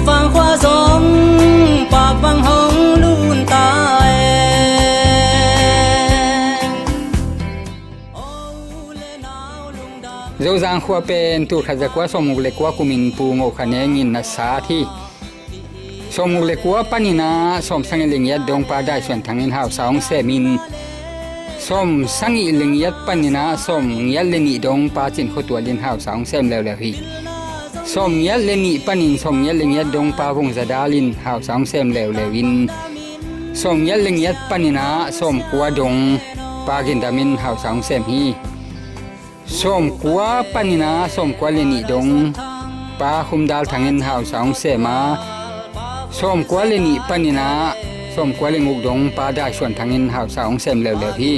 vang khoa giông bạc vang hồng luôn tai dâu giang khoa pen tu khát giặc quá sông mục lệ quá của mình pu ngô khả nè nhìn là xá thi sông mục lệ quá panina sông sang linh yết đông pa đại xuân thằng in hào sóng xe min sông sang linh yết panina sông yết lên nhị đông pa chín khâu tua linh hào sóng xem leo leo hi sông yết lên nhị panin sông yết linh yết đông pa vùng gia đa linh hào sóng xem leo leo in sông yết linh yết panina sông qua đông pa gin damin hào sóng xem hi som kwa panina som kwa leni dong pa humdal thangin hau saung sema som kwa leni panina som kwa lenguk dong pa dai suan thangin hau saung sem lew lew hi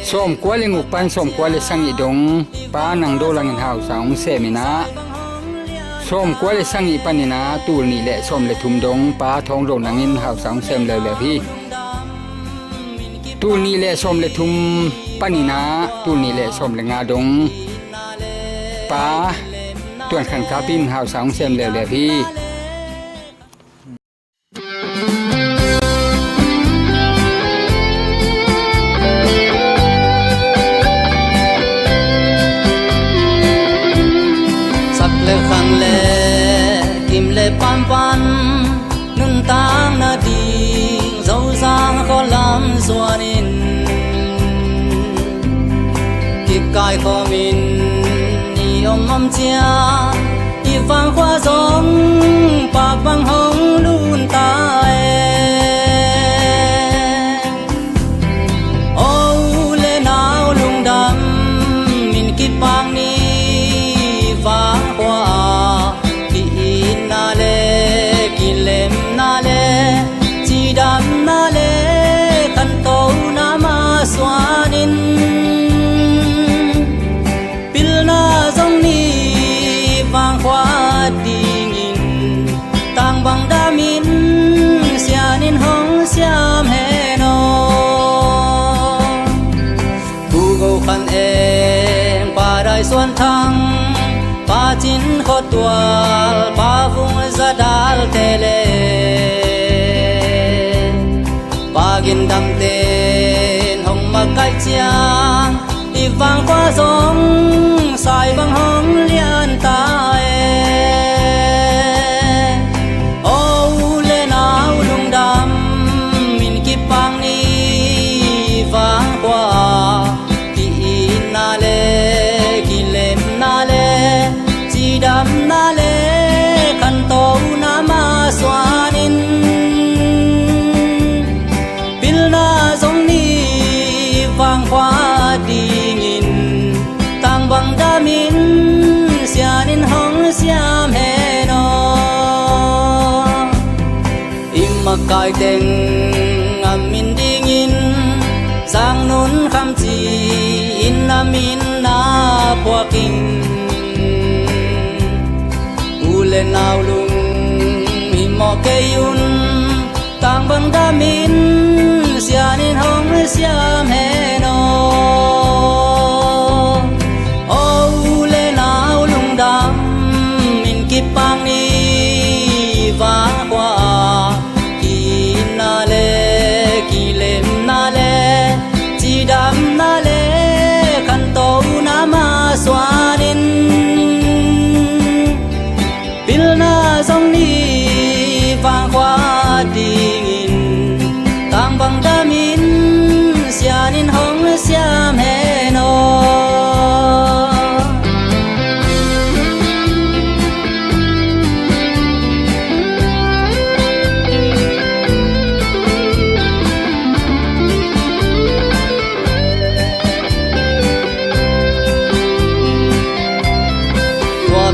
som kwa lenguk pan som kwa le sangi dong pa nang do langin hau saung semina som kwa le sangi panina tul ni le som le thum dong pa thong ro nangin hau saung sem lew lew hi tul ni le som le thum panina tu ni le som le nga dong pa tuan khan ka pin hau saung sem le le hi sắc le khang le kim le pan pan nun tang na di dâu giang khó làm xuanin cài kho min ni om chia y vang hoa giông bạc vang hồng luôn tai ô lê nào lung đam min kip bang ni vang hoa ki na le ki lem na le chi đam na le kan to na ma xuanin khoa dingin tang bang damin sianin hong siam heno tu go khan em pa dai xuân thang pa chín kho tual pa vung za dal tele pa gin dam ten hong ma kai chiang đi vang qua giông sai vang hong lian tai ô lê nào lung đam min kip pang ni vang qua ki na le ki lem na le chi đam na le kan to na ma xuanin pil na zong ni vang qua dingin tang bang damin sianin hong siam heno imma kai teng amin dingin sang nun kham chi in amin na kwa king ule naw lung himo kayun tang bang damin sianin hong siam heno pang ni vang qua ki na le ki lem na le chi đam na le kan to na ma xuanin pil na zong ni vang qua dingin tang bang damin sianin hong siam heno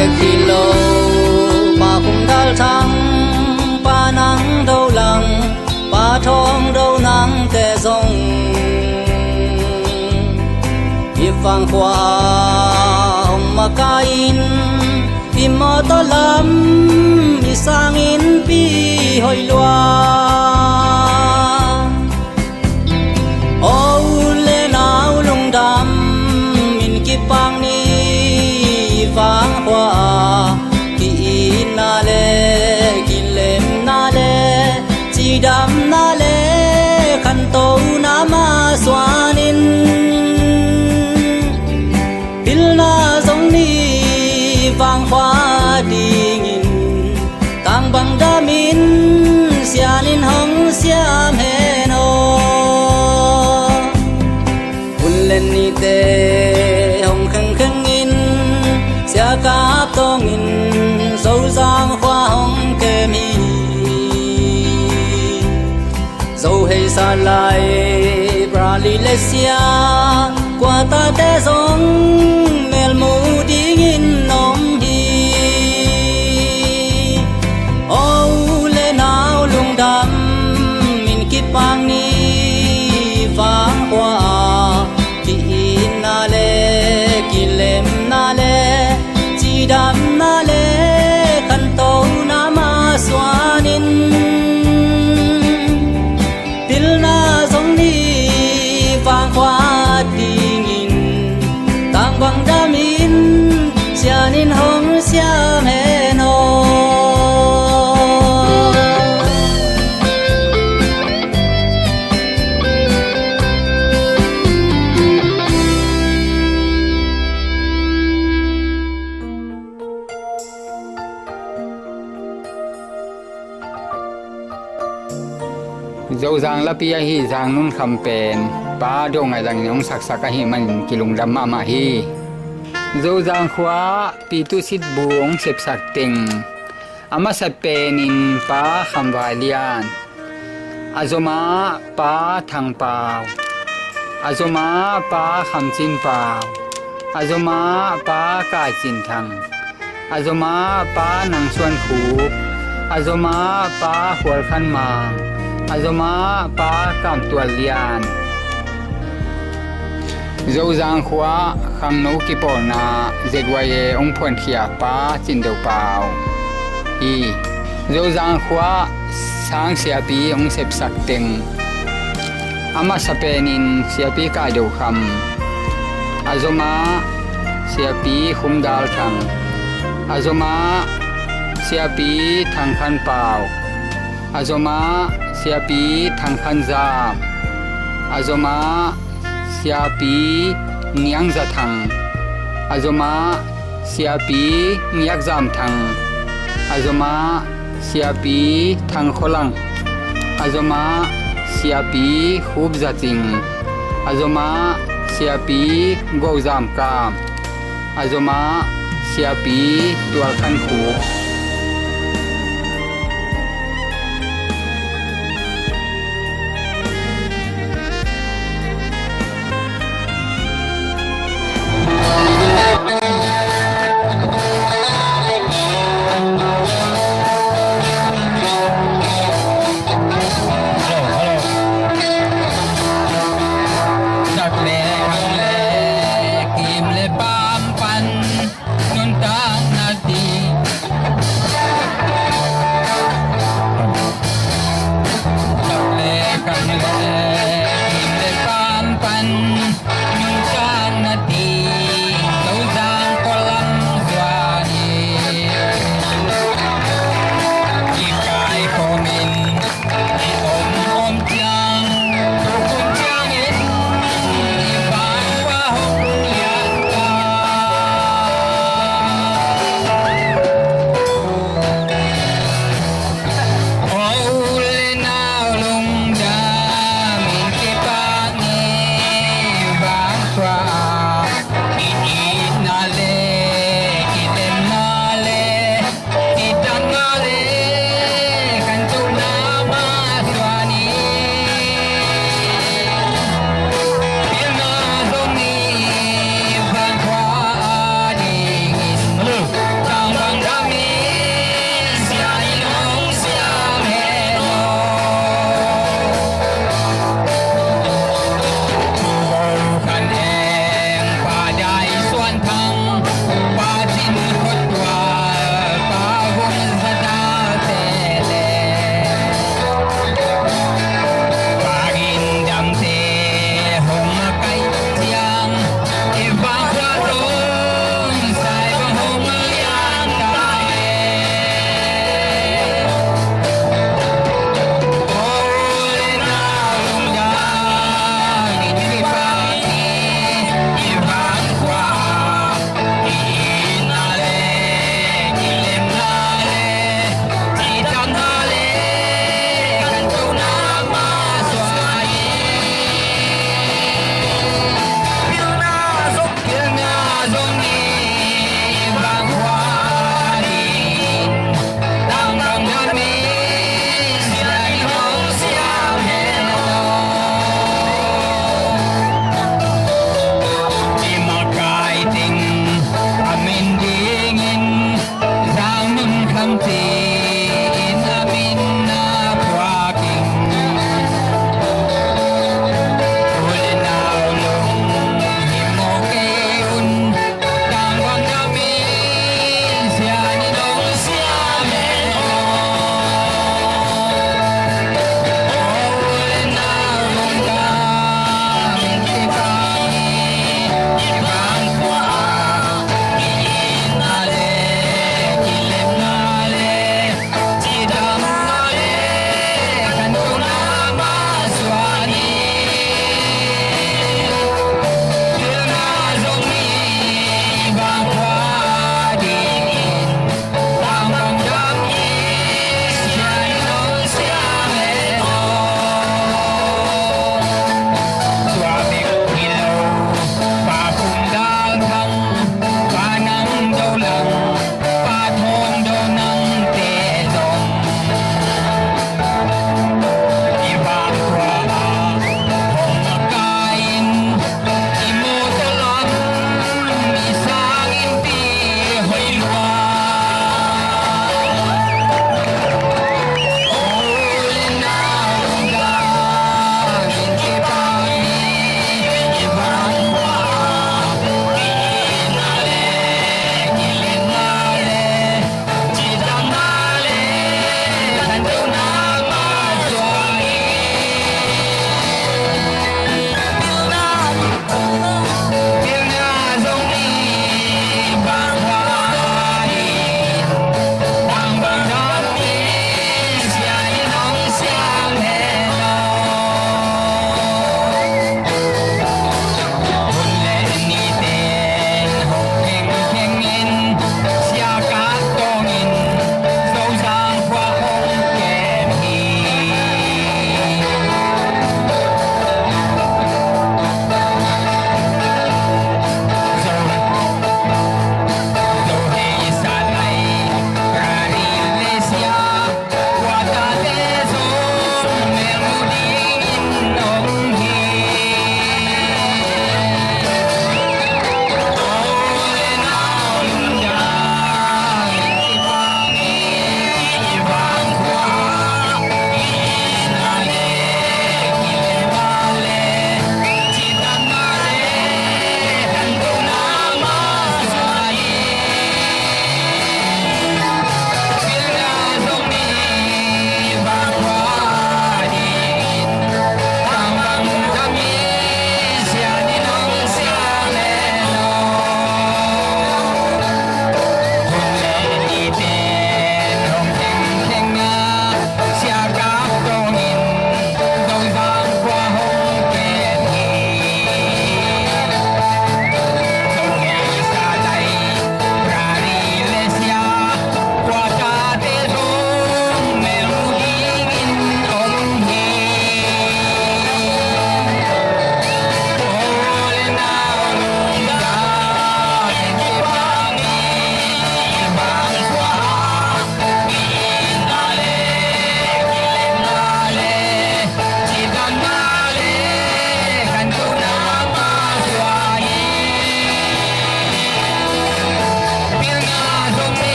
về khi lâu bà cũng đal thăng bà nắng đâu lặng bà thong đâu nắng tê rong if vang qua ông mà kain im mơ to lắm đi sang in pi hồi loa ô lê nào lung đam min kip pang ni vang hoa ki na le ดำนาเลขันโตนามาสวานินปิลนาสงนีวางขวาดีงินต่างบังดามินเสียนินหงเสียมเฮโนหุ่นเล่นนี่เตหงขังขังอินเสียกาบตองอินโซซางขวาหงเกมีโซเฮซาไลบราลีเลเซียกว่าตาเตสงเมลมูดีงินนมฮีโอเลนาวลุงดำมินกิปังนี้ฟังกว่าที่อินนาเลกิเลมนาเลจีดำนาเลขันโตนามาสวานินปิลนาสงนีฟังกว่าดีงินต่างบังดามินเสียนินหงเสียมเฮโนโจจางละปีฮีจางนุ่นคำเป็นป้าดงไงดังน้องสักสักฮีมันกิลุงดำมาฮีโจจางขวาปีตุสิทบวงเสพสักติงอามาสเปนินป้าคำวาเลียนอาโจมาป้าทางเปล่าอาโจมาป้าคำจินเปล่าอาโจมาป้ากายจินทางอาโจมาป้านางชวนขูอาโจมาป้าหัวขันมาอาโจมาป้ากำตัวเลียนโจจางขวาคำนูกิปอนาเจดวายองพวนเขียป้าจินเดียวเปล่าอีโจจางขวาสางเสียปีองเสพสักเต็งอามาสเปนินเสียปีกาเดียวคำอาโจมาเสียปีคุมดาลทังอาโจมาเสียปีทางคันเปล่าอาโจมาเสียปีทางคันจามอาโจมาเสียปีเนียงจะทังอาโจมาเสียปีเนียกจามทังอาโจมาเสียปีทางโคลังอาโจมาเสียปีคูบจะจิงอาโจมาเสียปีโกจามกามอาโจมาเสียปีตัวคันคู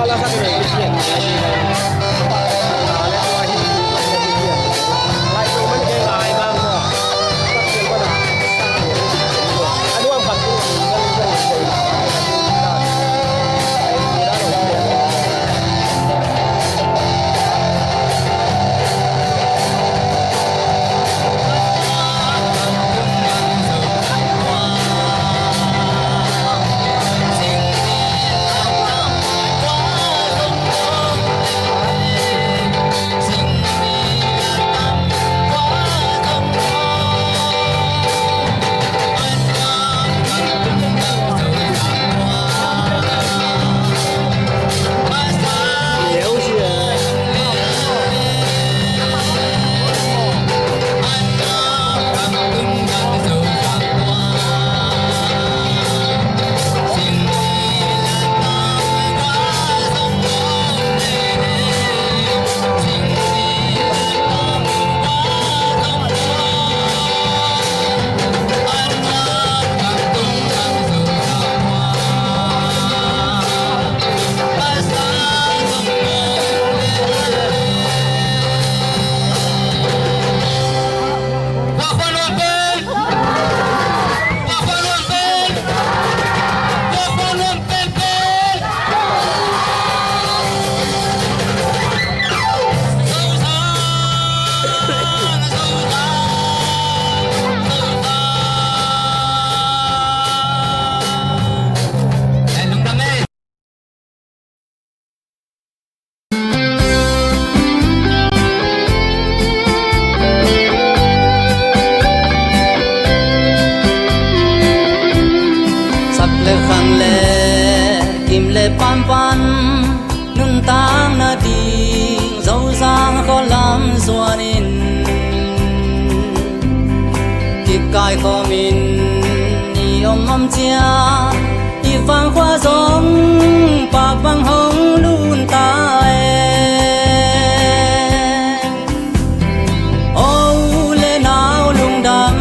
ala sa kene Christian lai ko man ke lai bang mo tak ko na anu ang pagku pan pan nun tang na ding dấu giang khó làm xuanin kịp cài khó min ni om chia đi vang hoa giống bạc vang hồng luôn tai ô lê nào lung đam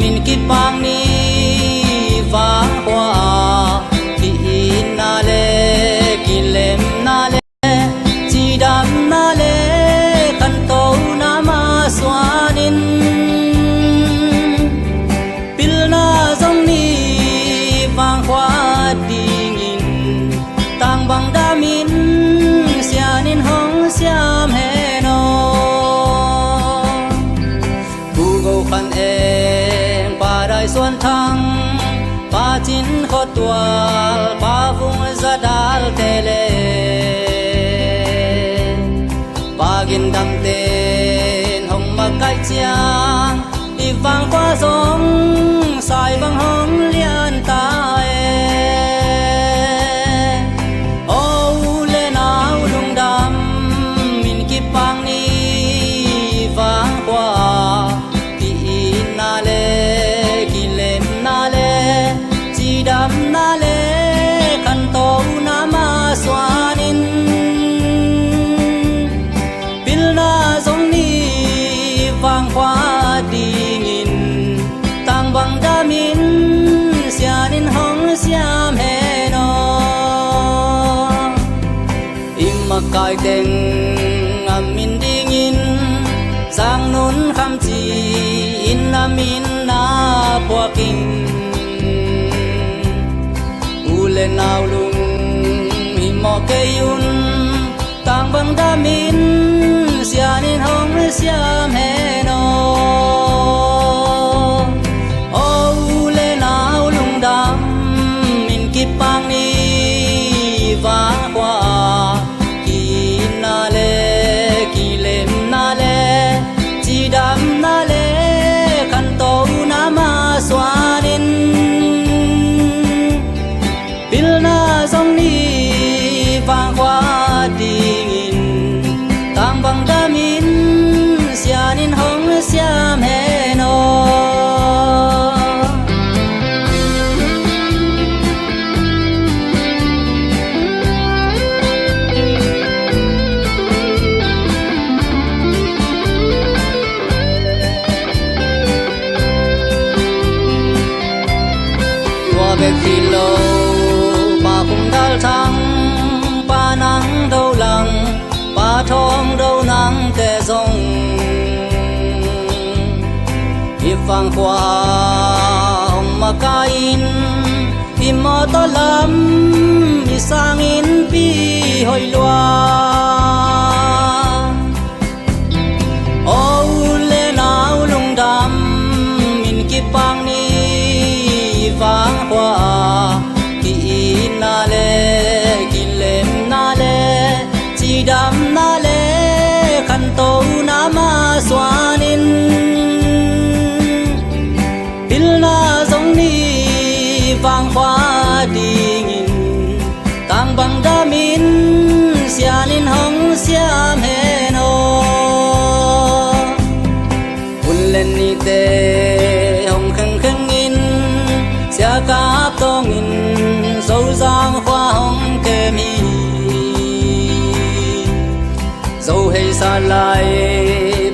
min kịp bang ni vang hoa xiam hè no Google khăn em ba đại xuân thăng ba chín khó tual ba vùng ra đal tele ba gin đam tên hồng mặc cái chiang đi vang qua giông sai vang hồng liên tai bang ni vang qua ti na le ki lem na le chi dam na le kan to na ma swanin pil na zong ni vang qua dingin tang bang damin sianin hong siam he no im kai teng min dingin sang nun kham chi in na min na poaking ule naw lung hi mo ke yun tang bang da min sianin hong siam he no o ule naw lung dam min ki pang ni va kwa đam na le kan to na ma swanin pil na zong ni vang qua dingin tang bang damin sianin vang qua hồng mà kain pi mò to lắm mi sang in pi hồi loa ô lê nào lung đam min ki pang ni vang qua ki na le ki lem na le chi đam na le khăn tô na ma xoanin pil na giống ni vang hoa dingin tang bang damin sianin hong siam heno ulen ni te hong kheng kheng in sia ka tong in dấu giang hoa hong ke mi dấu hay xa lại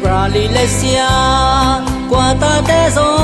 bra li le sia qua ta te zo